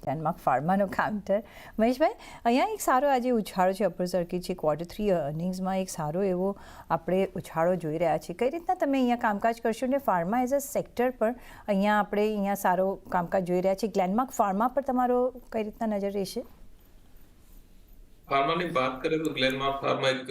Glenmark ફાર્માનો counter. મહેશભાઈ, અહીંયા એક સારો આજે ઉછાળો છે અપર સર્કિટ છે, Q3 અર્નિંગ્સમાં એક સારો એવો આપણે ઉછાળો જોઈ રહ્યા છીએ. કઈ રીતના તમે અહીંયા કામકાજ કરશો ને ફાર્મા એઝ અ સેક્ટર પર અહીંયા સારો કામકાજ જોઈ રહ્યા છીએ. ગ્લેનમાર્ક ફાર્મા પર તમારો કઈ રીતના નજર રહેશે? ફાર્માની વાત કરીએ તો ગ્લેનમાર્ક ફાર્મા એક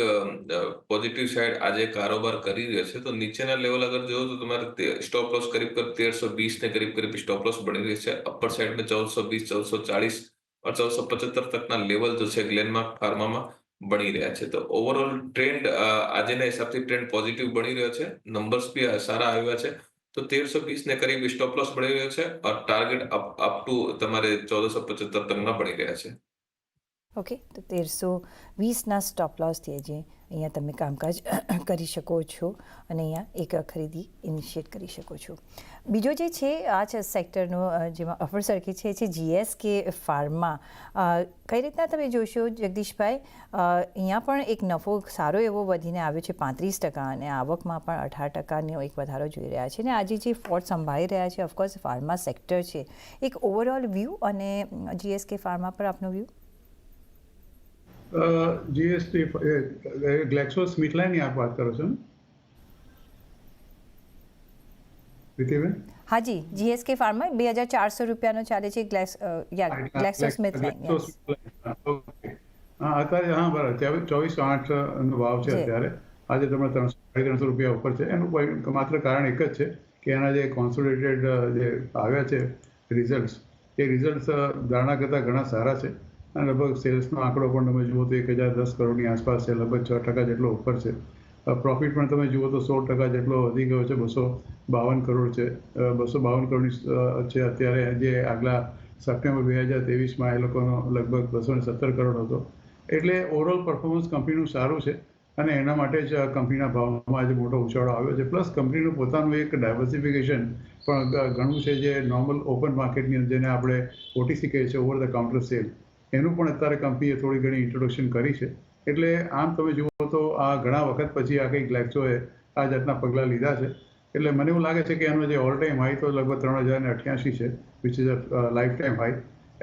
પોઝિટિવ સાઈડ આજે કારોબાર કરી રહ્યો છે. તો નીચેના લેવલ અગર જોવો તો તમારે સ્ટોપ લોસ કરીબ 1320 ને કરીબ સ્ટોપ લોસ બની રહી છે. અપર સાઈડ में 1420, 1440 और 1475 તકના લેવલ जो છે ગ્લેનમાર્ક ફાર્મામાં બની રહ્યા છે. તો ઓવરઓલ ટ્રેન્ડ આજના હિસાબથી ટ્રેન્ડ પોઝિટિવ બની રહ્યો છે. નંબર્સ બી સારા આવ્યા છે. તો 1320 ને કરીબ સ્ટોપ લોસ બની રહ્યો છે और ટાર્ગેટ અપ ટુ તમારે 1475 તકના બની રહ્યા છે. ઓકે, તો 1320ના સ્ટોપ લોસથી જે અહીંયા તમે કામકાજ કરી શકો છો અને અહીંયા એક ખરીદી ઇનિશિએટ કરી શકો છો. બીજો જે છે આ છે સેક્ટરનો જેમાં અપર સર્કિટ છે GSK ફાર્મા. કઈ રીતના તમે જોશો જગદીશભાઈ? અહીંયા પણ એક નફો સારો એવો વધીને આવ્યો છે 35% અને આવકમાં પણ 18%નો એક વધારો જોઈ રહ્યા છે. અને આજે જે ફોર્ટ સંભાળી રહ્યા છે ઓફકોર્સ ફાર્મા સેક્ટર છે. એક ઓવરઓલ વ્યૂ અને GSK ફાર્મા પર આપનો વ્યૂ? GST ગ્લેક્સોસ્મિથલાઇનની આપ વાત કરો છો ને પ્રીતિબેન? હાજી, GSK ફાર્મા 2400 રૂપિયાનો ચાલે છે. ગ્લેક્સોસ્મિથલાઇન. હા, અત્યારે હા બરાબર 2408 નો ભાવ છે અત્યારે. આજે તમને 300 રૂપિયા ઉપર છે. એનું માત્ર કારણ એક જ છે કે એના જે કોન્સોલિડેટેડ જે આવ્યા છે રિઝલ્ટ્સ, એ રિઝલ્ટ્સ ધારણા કરતાં ઘણા સારા છે. અને લગભગ સેલ્સનો આંકડો પણ તમે જુઓ તો 1010 કરોડની આસપાસ છે, લગભગ 6% જેટલો ઉપર છે. પ્રોફિટ પણ તમે જુઓ તો 16% જેટલો વધી ગયો છે, 252 કરોડ છે. 252 કરોડની છે અત્યારે. જે આગલા સપ્ટેમ્બર 2023માં એ લોકોનો લગભગ 217 કરોડ હતો. એટલે ઓવરઓલ પરફોર્મન્સ કંપનીનું સારું છે અને એના માટે જ કંપનીના ભાવમાં આજે મોટો ઉછાળો આવ્યો છે. પ્લસ કંપનીનું પોતાનું એક ડાયવર્સિફિકેશન પણ ઘણું છે, જે નોર્મલ ઓપન માર્કેટની જેને આપણે OTC કહીએ છીએ, ઓવર ધ કાઉન્ટર સેલ, એનું પણ અત્યારે કંપનીએ થોડી ઘણી ઇન્ટ્રોડક્શન કરી છે. એટલે આમ તમે જુઓ તો આ ઘણા વખત પછી આ કંઈક ગ્લેક્સોએ આ જાતના પગલાં લીધા છે. એટલે મને એવું લાગે છે કે એનો જે ઓલ ટાઈમ હાઈ તો લગભગ 3088 છે, which is a life time high.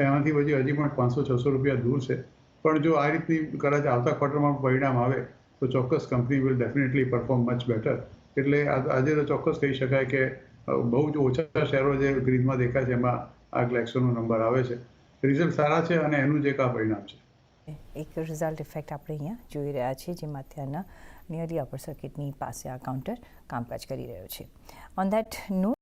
એમાંથી પછી હજી પણ 500-600 રૂપિયા દૂર છે. પણ જો આ રીતની કદાચ આવતા ક્વાર્ટરમાં પરિણામ આવે તો ચોક્કસ company will definitely perform much better. એટલે આજે તો ચોક્કસ કહી શકાય કે બહુ જ ઓછા શેરો જે ગ્રીનમાં દેખાય છે એમાં આ ગ્લેક્સોનો નંબર આવે છે. રિઝલ્ટ સારા છે અને એનું જ એક આ પરિણામ છે. એક રિઝલ્ટ ઇફેક્ટ આપણે અહીંયા જોઈ રહ્યા છીએ, જેમાં અત્યારના નિયરલી અપર સર્કિટની પાસે આ કાઉન્ટર કામકાજ કરી રહ્યો છે. On that not